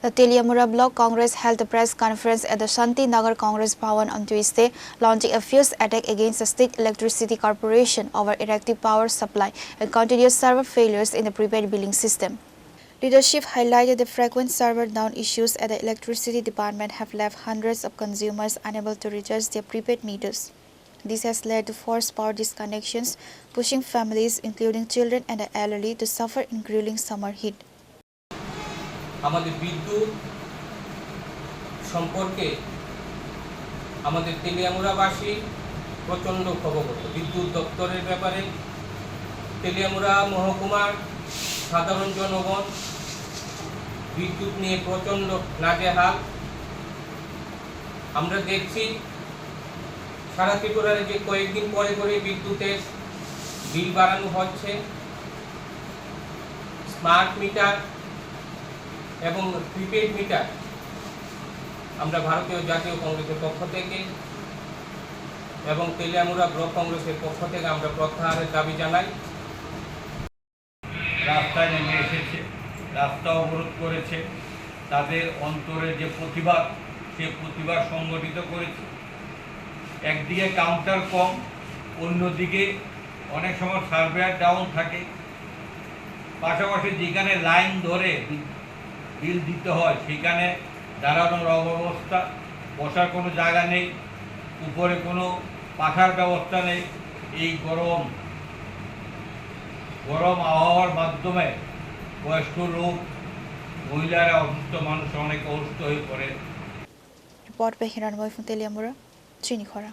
The Teliamura Block Congress held a press conference at the Shanti Nagar Congress Bhavan on Tuesday, launching a fierce attack against the State Electricity Corporation over erratic power supply and continuous server failures in the prepaid billing system. Leadership highlighted the frequent server down issues at the electricity department have left hundreds of consumers unable to recharge their prepaid meters. This has led to forced power disconnections, pushing families, including children and the elderly, to suffer in grueling summer heat. আমাদের বিদ্যুৎ সম্পর্কে আমাদের তেলিয়ামুড়াবাসী প্রচণ্ড অবগত। বিদ্যুৎ দপ্তরের ব্যাপারে তেলিয়ামুড়া মহকুমার সাধারণ জনগণ বিদ্যুৎ নিয়ে প্রচণ্ড নাজেহাল। আমরা দেখছি সারা ত্রিপুরার যে কয়েকদিন পরে পরে বিদ্যুতের বিল বাড়ানো হচ্ছে, স্মার্ট মিটার এবং প্রিপেড মিটার আমরা ভারতীয় জাতীয় কংগ্রেসের পক্ষ থেকে এবং তেলিয়ামুড়া ব্লক কংগ্রেসের পক্ষ থেকে আমরা প্রত্যাহারের দাবি জানাই। রাস্তায় নেমে এসেছে, রাস্তা অবরোধ করেছে, তাদের অন্তরে যে প্রতিবাদ সে প্রতিবাদ সংগঠিত করেছে। একদিকে কাউন্টার কম, অন্যদিকে অনেক সময় সার্ভার ডাউন থাকে, পাশাপাশি যেখানে লাইন ধরে বিল দিতে হয় সেখানে দাঁড়ানোর অব্যবস্থা, বসার কোনো জায়গা নেই, উপরে কোনো পাখার ব্যবস্থা নেই। এই গরম আবহাওয়ার মাধ্যমে বয়স্ক লোক, মহিলারা, অসুস্থ মানুষ অনেক অসুস্থ হয়ে পড়ে। Report by Hiranmoy from Teliamura, Chini Khora.